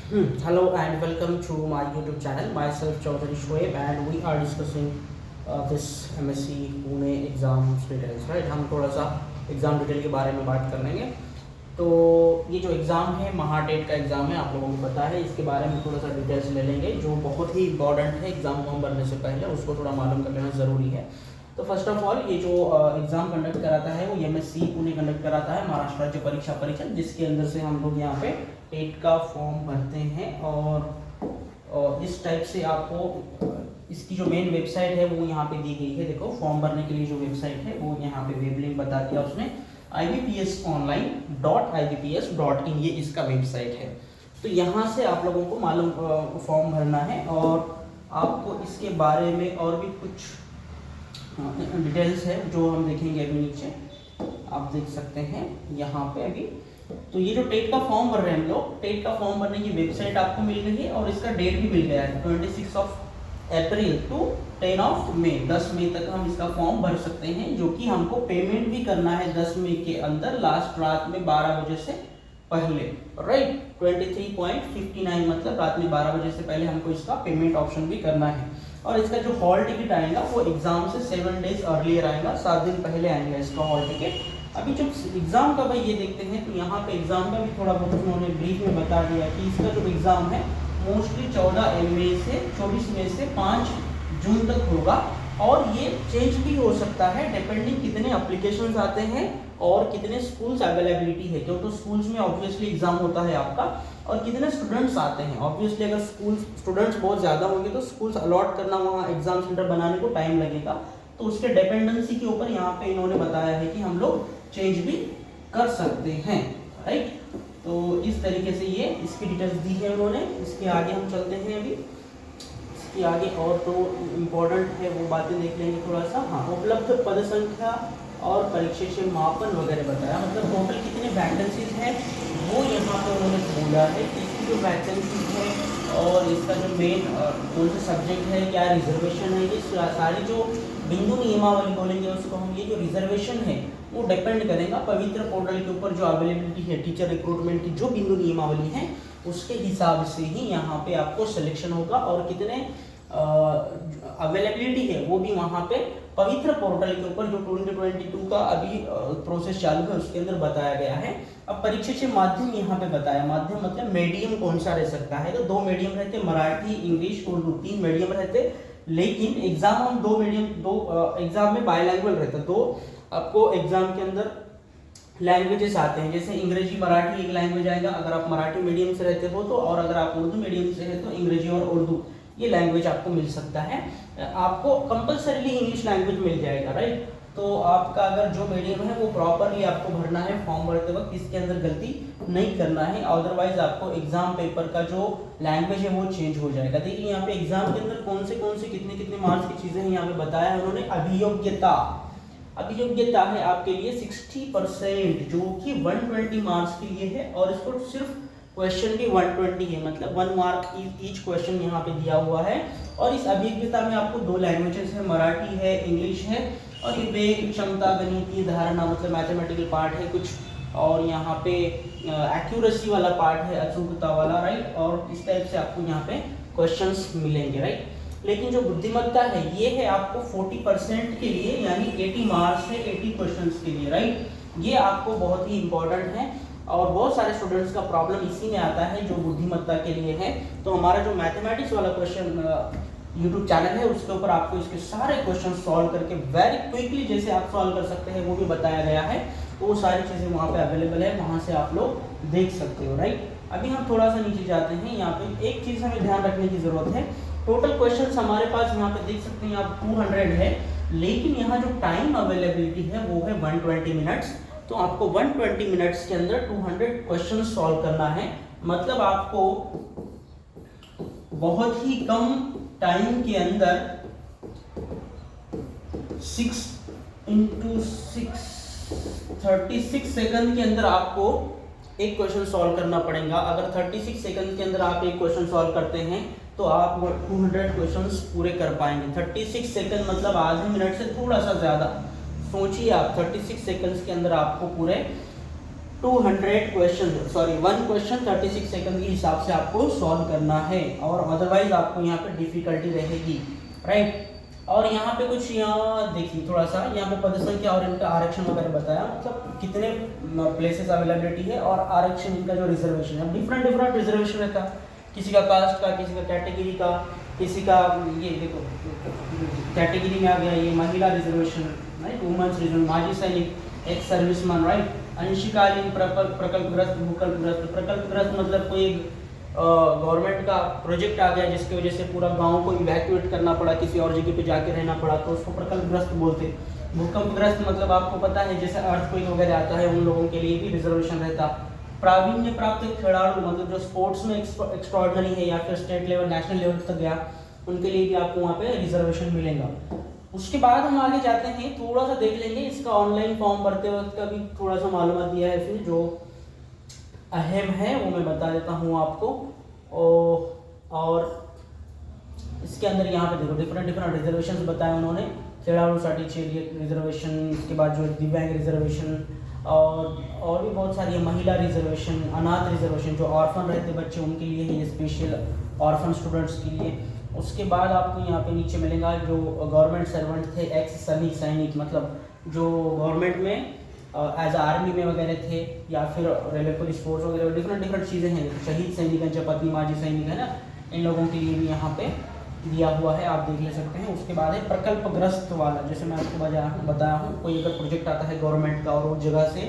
Hello and welcome to my YouTube channel. Myself Chaudhary Shoaib and we are discussing this MSc Pune exams details. Right, हम थोड़ा सा exam detail के बारे में बात कर लेंगे। तो ये जो एग्ज़ाम है महाटेट का एग्ज़ाम है, आप लोगों को पता है, इसके बारे में थोड़ा सा डिटेल्स ले लेंगे जो बहुत ही इंपॉर्टेंट है। एग्ज़ाम फॉर्म भरने से पहले उसको थोड़ा मालूम कर लेना ज़रूरी है। तो फर्स्ट ऑफ ऑल ये जो एग्ज़ाम कंडक्ट कराता है वो MSc पुणे कंडक्ट कराता है, महाराष्ट्र राज्य परीक्षा परिषद, जिसके अंदर से हम लोग यहाँ पे टेट का फॉर्म भरते हैं। और इस टाइप से आपको इसकी जो मेन वेबसाइट है वो यहाँ पे दी गई है। देखो, फॉर्म भरने के लिए जो वेबसाइट है वो यहाँ पे वेब लिंक बता दिया उसने, ibpsonline.ibps.in, ये इसका वेबसाइट है। तो यहाँ से आप लोगों को मालूम फॉर्म भरना है और आपको इसके बारे में और भी कुछ डिटेल्स है जो हम देखेंगे अभी। नीचे आप देख सकते हैं यहाँ पे अभी। तो ये जो टेट का फॉर्म भर रहे हैं हम लोग, टेट का फॉर्म भरने की वेबसाइट आपको मिल गई है और इसका डेट भी मिल गया है 26 अप्रैल टू 10 मई, 10 मई तक हम इसका फॉर्म भर सकते हैं, जो कि हमको पेमेंट भी करना है 10 मई के अंदर, लास्ट रात में 12 बजे से पहले। राइट, 23.59 मतलब रात में 12 बजे से पहले हमको इसका पेमेंट ऑप्शन भी करना है। और इसका जो हॉल टिकट आएगा वो एग्जाम से 7 डेज अर्लियर आएगा, 7 दिन पहले आएगा इसका हॉल टिकट। अभी जब एग्जाम का भाई ये देखते हैं तो यहाँ पे एग्जाम का भी थोड़ा बहुत उन्होंने ब्रीफ में बता दिया कि इसका जो एग्जाम है मोस्टली 24 मई से 5 जून तक होगा। और ये चेंज भी हो सकता है डिपेंडिंग कितने एप्लीकेशंस आते हैं और कितने स्कूल्स अवेलेबिलिटी है, क्योंकि तो स्कूल्स में ऑब्वियसली एग्जाम होता है आपका, और कितने स्टूडेंट्स आते हैं। ऑब्वियसली अगर स्टूडेंट्स बहुत ज़्यादा होंगे तो स्कूल्स अलॉट करना, वहाँ एग्जाम सेंटर बनाने को टाइम लगेगा। तो उसके डिपेंडेंसी के ऊपर यहाँ पे इन्होंने बताया है कि हम लोग चेंज भी कर सकते हैं। राइट, तो इस तरीके से ये इसकी डिटेल्स दी है उन्होंने। इसके आगे हम चलते हैं अभी। इसके आगे और तो इम्पोर्टेंट है वो बातें देख लेंगे थोड़ा सा। हाँ, उपलब्ध पद संख्या और परीक्षा मापन वगैरह बताया, मतलब टोटल कितने वैकेंसीज हैं वो यहाँ पे उन्होंने बोला है। इसकी जो वैकेंसीज है और इसका जो मेन कौन सा सब्जेक्ट है, क्या रिजर्वेशन है, ये सारी जो बिंदु नियमावली बोलेंगे उसको हम, ये जो रिजर्वेशन है वो डिपेंड करेगा पवित्र पोर्टल के ऊपर जो अवेलेबिलिटी है टीचर रिक्रूटमेंट की, जो बिंदु नियमावली है उसके हिसाब से ही यहाँ पे आपको सिलेक्शन होगा। और कितने अवेलेबिलिटी है वो भी वहाँ पे पवित्र पोर्टल के ऊपर जो 2022 का अभी प्रोसेस चालू है उसके अंदर बताया गया है। अब परीक्षा से माध्यम यहाँ पे बताया, माध्यम मतलब मीडियम कौन सा रह सकता है। तो 2 मीडियम रहते, मराठी, इंग्लिश, उर्दू, 3 मीडियम रहते। लेकिन एग्जाम हम 2 मीडियम, 2 एग्जाम में बायलैंग्वेज रहता है। तो आपको एग्जाम के अंदर लैंग्वेजेस आते हैं, जैसे अंग्रेजी मराठी एक लैंग्वेज आएगा अगर आप मराठी मीडियम से रहते हो तो, और अगर आप उर्दू मीडियम से है तो अंग्रेजी और उर्दू ये लैंग्वेज आपको मिल सकता है। आपको कंपलसरीली इंग्लिश लैंग्वेज मिल जाएगा। राइट, तो आपका अगर जो मीडियम है वो प्रॉपरली आपको भरना है फॉर्म भरते वक्त, इसके अंदर गलती नहीं करना है, अदरवाइज आपको एग्जाम पेपर का जो लैंग्वेज है वो चेंज हो जाएगा। देखिए यहाँ पे एग्जाम के अंदर कौन से कितने कितने मार्क्स की चीजें हैं यहाँ पे बताया है उन्होंने। अभियोग्यता है आपके लिए 60%, जो कि 120 मार्क्स के लिए है, और इसको सिर्फ क्वेश्चन भी 120 है, मतलब 1 मार्क ईच क्वेश्चन यहाँ पे दिया हुआ है। और इस अभियोग्यता में आपको 2 लैंग्वेजेस है, मराठी है, इंग्लिश है, और ये वेग, क्षमता, गणितीय धारणा मतलब मैथमेटिकल पार्ट है कुछ, और यहाँ पे एक्यूरेसी वाला पार्ट है, अचूकता वाला। राइट, और इस टाइप से आपको यहाँ पे क्वेश्चंस मिलेंगे। राइट, लेकिन जो बुद्धिमत्ता है ये है आपको 40% के लिए, यानी 80 मार्क्स है 80 क्वेश्चंस के लिए। राइट, ये आपको बहुत ही इंपॉर्टेंट है और बहुत सारे स्टूडेंट्स का प्रॉब्लम इसी में आता है जो बुद्धिमत्ता के लिए है। तो हमारा जो मैथमेटिक्स वाला क्वेश्चन यूट्यूब चैनल है उसके ऊपर आपको इसके सारे क्वेश्चन सॉल्व करके वेरी क्विकली जैसे आप सॉल्व कर सकते हैं वो भी बताया गया है। तो वो सारी चीज़ें वहाँ पे अवेलेबल है, वहाँ से आप लोग देख सकते हो। राइट, अभी हम थोड़ा सा नीचे जाते हैं। यहाँ पे एक चीज़ हमें ध्यान रखने की ज़रूरत है, टोटल क्वेश्चंस हमारे पास यहाँ पे देख सकते हैं आप 200 है, लेकिन यहाँ जो टाइम अवेलेबिलिटी है वो है 120 मिनट्स। तो आपको 120 मिनट्स के अंदर 200 क्वेश्चन सॉल्व करना है, मतलब आपको बहुत ही कम टाइम के अंदर 6 × 6 36 सेकंड के अंदर आपको एक क्वेश्चन सॉल्व करना पड़ेगा। अगर 36 सेकंड के अंदर आप एक क्वेश्चन सॉल्व करते हैं तो आप 200 क्वेश्चंस पूरे कर पाएंगे। 36 सेकंड मतलब आधे मिनट से थोड़ा सा ज़्यादा। सोचिए आप 36 सेकंड्स के अंदर आपको पूरे 1 क्वेश्चन 36 सेकंड के हिसाब से आपको सॉल्व करना है, और अदरवाइज आपको यहाँ पे डिफिकल्टी रहेगी, राइट। और यहाँ पे कुछ यहाँ देखिए थोड़ा सा यहाँ पे पद संख्या और इनका आरक्षण वगैरह बताया, मतलब कितने प्लेसेस अवेलेबिलिटी है और आरक्षण इनका जो रिजर्वेशन है, डिफरेंट रिजर्वेशन रहता है, किसी का कास्ट का, किसी का कैटेगरी का, किसी का ये देखो कैटेगरी में आ गया ये महिला रिजर्वेशन, राइट, वुमेन्स रिजर्वेशन, माजी सैनिक, एक सर्विसमैन, राइट, अंशकालीन, प्रकल्पग्रस्त मतलब कोई गवर्नमेंट का प्रोजेक्ट आ गया जिसकी वजह से पूरा गांव को इवैक्यूएट करना पड़ा, किसी और जगह पे जाके रहना पड़ा, तो उसको प्रकल्पग्रस्त बोलते। भूकंपग्रस्त मतलब आपको पता है जैसे अर्थक्वेक वगैरह आता है, उन लोगों के लिए भी रिजर्वेशन रहता। प्रावीण्य प्राप्त खिलाड़ी मतलब जो स्पोर्ट्स में एक्स्ट्राऑर्डिनरी है या फिर स्टेट लेवल नेशनल लेवल तक गया, उनके लिए भी आपको वहाँ पे रिजर्वेशन मिलेगा। उसके बाद हम आगे जाते हैं, थोड़ा सा देख लेंगे इसका ऑनलाइन फॉर्म भरते वक्त का भी थोड़ा सा मालूमात दिया है इसमें, जो अहम है वो मैं बता देता हूँ आपको। और इसके अंदर यहाँ पे देखो डिफरेंट रिजर्वेशन बताए उन्होंने, खिलाड़ू सर्टिफिकेट रिजर्वेशन, इसके बाद जो दिव्यांग रिजर्वेशन और भी बहुत सारी महिला रिजर्वेशन, अनाथ रिजर्वेशन, जो ऑर्फन रहते बच्चे उनके लिए है, ये स्पेशल ऑर्फन स्टूडेंट्स के लिए। उसके बाद आपको यहाँ पे नीचे मिलेगा जो गवर्नमेंट सर्वेंट थे, एक्स सैनिक मतलब जो गवर्नमेंट में एज आर्मी में वगैरह थे या फिर रेलवे पुलिस फोर्स वगैरह, डिफरेंट चीज़ें हैं, शहीद सैनिक हैं, पत्नी माजी सैनिक है ना, इन लोगों के लिए भी यहाँ पे दिया हुआ है, आप देख ले सकते हैं। उसके बाद है प्रकल्पग्रस्त वाला, जैसे मैं आपको बताया हूँ, कोई अगर प्रोजेक्ट आता है गवर्नमेंट का और उस जगह से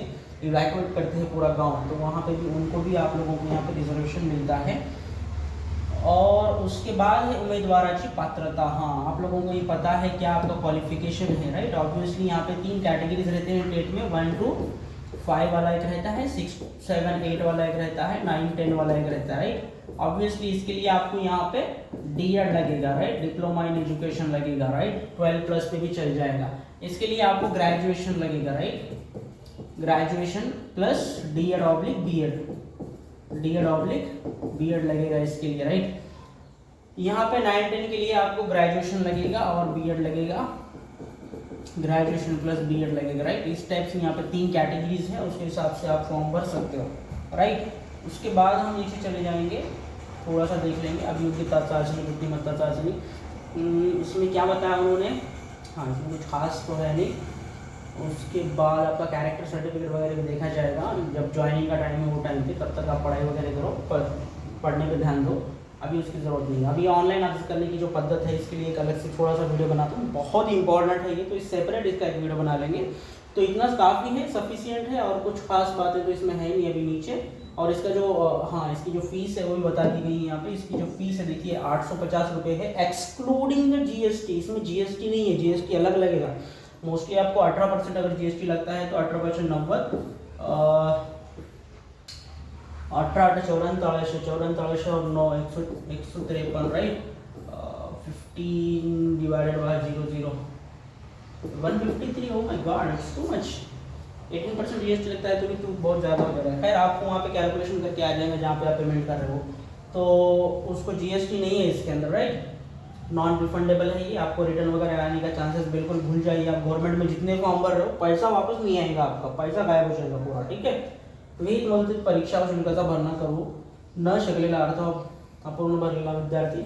इवैक्यूएट करते हैं पूरा गाँव, तो वहाँ पर भी उनको भी आप लोगों को यहाँ पर रिजर्वेशन मिलता है। और उसके बाद है उम्मीदवाराची पात्रता। हाँ, आप लोगों को ये पता है क्या आपका क्वालिफिकेशन है, राइट। ऑब्वियसली यहाँ पे 3 कैटेगरीज रहते हैं टेट में, 1 to 5 वाला एक रहता है, 6, 7, 8 वाला एक रहता है, 9, 10 वाला एक रहता है, राइट। ऑब्वियसली इसके लिए आपको यहाँ पे D.Ed लगेगा, राइट, डिप्लोमा इन एजुकेशन लगेगा, राइट, 12+ पे भी चल जाएगा। इसके लिए आपको ग्रेजुएशन लगेगा, right, graduation plus D.Ed/B.Ed, D.Ed/B.Ed लगेगा इसके लिए, राइट। यहाँ पे 9-10 के लिए आपको ग्रेजुएशन लगेगा और B.Ed लगेगा, ग्रेजुएशन प्लस B.Ed लगेगा, राइट। इस टाइप से यहाँ पे 3 कैटेगरीज हैं, उसके हिसाब से आप फॉर्म भर सकते हो, राइट। उसके बाद हम नीचे चले जाएंगे, थोड़ा सा देख लेंगे अब योग्यता चाचनी, बुद्धिमत्ता चाचनी, इसमें क्या बताया उन्होंने। हाँ, इसमें कुछ खास तो है नहीं। उसके बाद आपका कैरेक्टर सर्टिफिकेट वगैरह भी देखा जाएगा, जब ज्वाइनिंग का टाइम है वो टाइम पे, तब तक आप पढ़ाई वगैरह करो, पढ़ने पे ध्यान दो, अभी उसकी ज़रूरत नहीं है। अभी ऑनलाइन आवेदन करने की जो पद्धत है, इसके लिए एक अलग से थोड़ा सा वीडियो बनाता हूँ, बहुत ही इंपॉर्टेंट है ये, तो इस सेपरेट इसका एक वीडियो बना लेंगे। तो इतना काफ़ी है, सफिशियंट है, और कुछ खास बातें तो इसमें है नहीं अभी नीचे। और इसका जो हाँ, इसकी जो फीस है वो भी बता दी गई है यहाँ पे। इसकी जो फीस है देखिए 850 रुपये है, एक्सक्लूडिंग द GST। इसमें GST नहीं है, GST अलग लगेगा। मोस्टली आपको 18% अगर GST लगता है तो 18% 90, 18 84 और 9 153, right, 15 divided by 00 153। Oh my God, it's too much. 18% GST लगता है तो भी तो बहुत ज़्यादा हो जा रहा है। खैर, आपको वहाँ पे कैलकुलेशन करके आ जाएगा जहाँ पे आप पेमेंट कर रहे हो, तो उसको GST नहीं है इसके अंदर, राइट, नॉन रिफंडेबल है ये। आपको रिटर्न वगैरह आने का चांसेस बिल्कुल भूल जाइए। आप गवर्नमेंट में जितने फॉर्म भर रहे हो, पैसा वापस नहीं आएगा, आपका पैसा गायब हो जाएगा पूरा, ठीक है। तुम्ही तुम्हाला परीक्षा शुल्काचा भरणा करू न शकलेला अर्थ अपूर्ण भरलेला विद्यार्थी,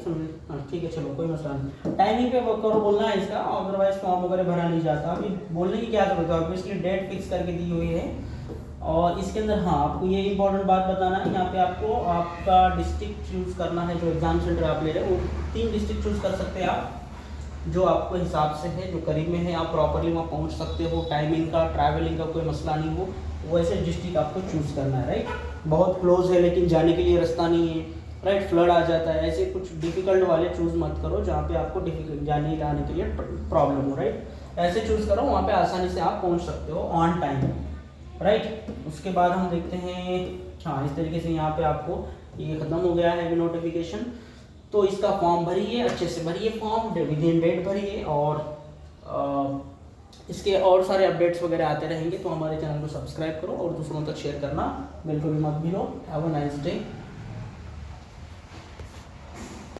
ठीक है, चलो कोई मसला नहीं। टाइमिंग पे करो बोलना है इसका, अदरवाइज फॉर्म वगैरह भरा नहीं जाता। अभी बोलने की क्या जरूरत है, ऑब्वियसली डेट फिक्स करके दी हुई है। और इसके अंदर हाँ, आपको ये इंपॉर्टेंट बात बताना है, यहाँ पे आपको आपका डिस्ट्रिक्ट चूज़ करना है, जो एग्जाम सेंटर आप ले रहे हो, वो 3 डिस्ट्रिक्ट चूज़ कर सकते हैं आप, जो आपको हिसाब से है, जो करीब में है, आप प्रॉपरली वहाँ पहुँच सकते हो, टाइमिंग का, ट्रैवलिंग का कोई मसला नहीं हो, वैसे डिस्ट्रिक्ट आपको चूज़ करना है, राइट। बहुत क्लोज है लेकिन जाने के लिए रास्ता नहीं है, राइट, फ्लड आ जाता है, ऐसे कुछ डिफिकल्ट वाले चूज़ मत करो जहाँ पे आपको डिफिकल्ट जाने लाने के लिए प्रॉब्लम हो, राइट। ऐसे चूज़ करो वहाँ पे आसानी से आप पहुँच सकते हो ऑन टाइम, राइट। उसके बाद हम देखते हैं, हाँ, इस तरीके से यहाँ पे आपको ये ख़त्म हो गया है नोटिफिकेशन। तो इसका फॉर्म भरिए, अच्छे से भरिए फॉर्म, विद इन डेट भरिए, और इसके और सारे अपडेट्स वगैरह आते रहेंगे। तो हमारे चैनल को सब्सक्राइब करो और दूसरों तक शेयर करना बिल्कुल भी मत भूलो। Have a nice day.